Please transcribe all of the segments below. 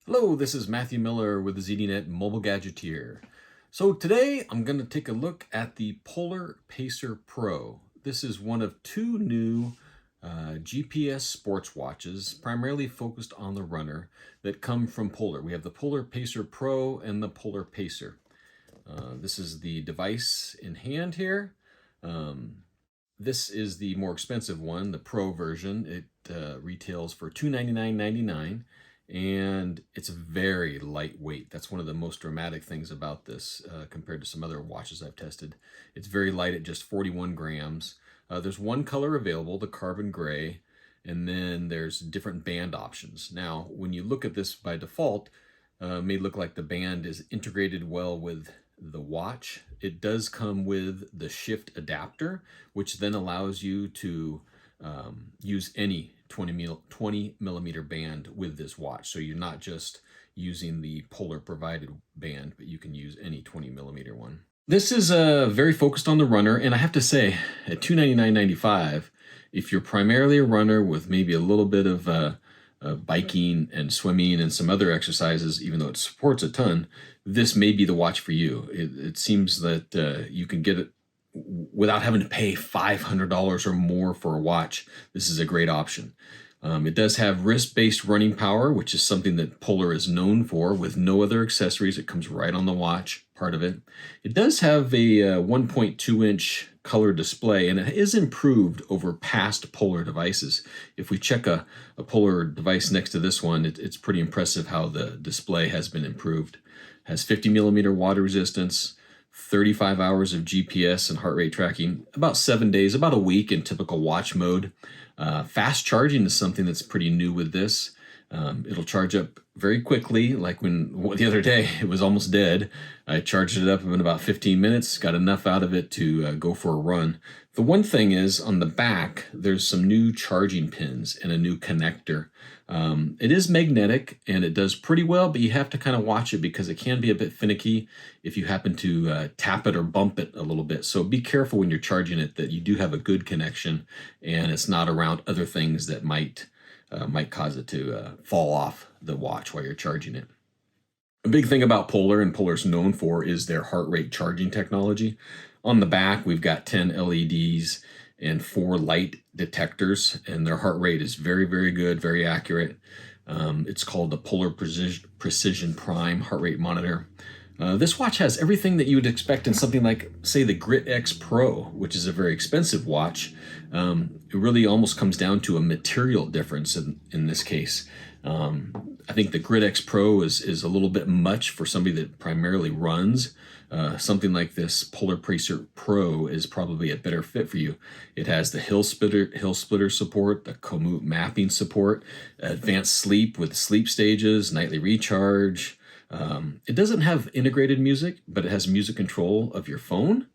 Hello, this is Matthew Miller with the ZDNet Mobile Gadgeteer. So today I'm going to take a look at the Polar Pacer Pro. This is one of two new GPS sports watches, primarily focused on the runner, that come from Polar. We have the Polar Pacer Pro and the Polar Pacer. This is the device in hand here. This is the more expensive one, the Pro version. It retails for $299.99. And it's very lightweight. That's one of the most dramatic things about this compared to some other watches I've tested. It's very light at just 41 grams. There's one color available, the carbon gray, and then there's different band options. Now, when you look at this by default, it may look like the band is integrated well with the watch. It does come with the shift adapter, which then allows you to use any 20 millimeter band with this watch. So you're not just using the Polar provided band, but you can use any 20 millimeter one. This is very focused on the runner, and I have to say, at $299.95, if you're primarily a runner with maybe a little bit of biking and swimming and some other exercises, even though it supports a ton, this may be the watch for you. It seems that you can get it without having to pay $500 or more for a watch. This is a great option. It does have wrist-based running power, which is something that Polar is known for, with no other accessories. It comes right on the watch, part of it. It does have a 1.2-inch color display, and it is improved over past Polar devices. If we check a Polar device next to this one, it's pretty impressive how the display has been improved. It has 50 millimeter water resistance, 35 hours of GPS and heart rate tracking, about 7 days, about a week in typical watch mode. Fast charging is something that's pretty new with this. It'll charge up very quickly, like when the other day it was almost dead. I charged it up in about 15 minutes, got enough out of it to go for a run. The one thing is, on the back, there's some new charging pins and a new connector. It is magnetic and it does pretty well, but you have to kind of watch it because it can be a bit finicky if you happen to tap it or bump it a little bit. So be careful when you're charging it that you do have a good connection and it's not around other things that might cause it to fall off the watch while you're charging it. A big thing about Polar, and Polar's known for, is their heart rate charging technology. On the back, we've got 10 LEDs and 4 light detectors, and their heart rate is very, very good, very accurate. It's called the Polar Precision Prime heart rate monitor. This watch has everything that you would expect in something like, say, the Grit X Pro, which is a very expensive watch. It really almost comes down to a material difference in this case. I think the Grit X Pro is a little bit much for somebody that primarily runs. Something like this Polar Pacer Pro is probably a better fit for you. It has the hill splitter support, the Komoot mapping support, advanced sleep with sleep stages, nightly recharge. It doesn't have integrated music, but it has music control of your phone.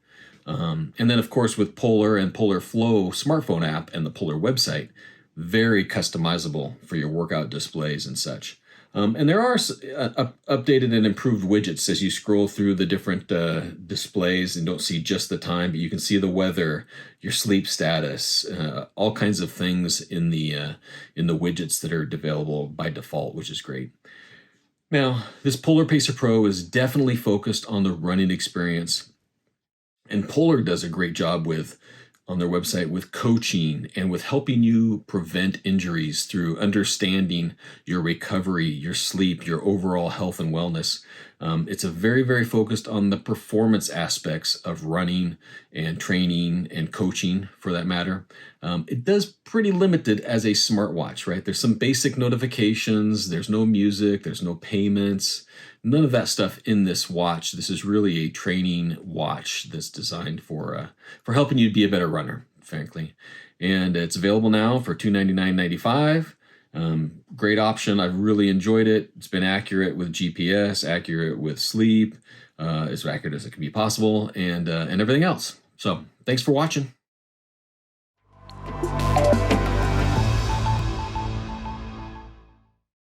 And then, of course, with Polar and Polar Flow smartphone app and the Polar website, very customizable for your workout displays and such. And there are updated and improved widgets as you scroll through the different displays and don't see just the time, but you can see the weather, your sleep status, all kinds of things in the widgets that are available by default, which is great. Now, this Polar Pacer Pro is definitely focused on the running experience, and Polar does a great job on their website with coaching and with helping you prevent injuries through understanding your recovery, your sleep, your overall health and wellness. It's a very, very focused on the performance aspects of running and training and coaching, for that matter. It does pretty limited as a smartwatch, right? There's some basic notifications, there's no music, there's no payments, none of that stuff in this watch. This is really a training watch that's designed for helping you be a better runner, frankly. And it's available now for $299.95. Great option. I've really enjoyed it. It's been accurate with GPS, accurate with sleep, as accurate as it can be possible, and everything else. So thanks for watching.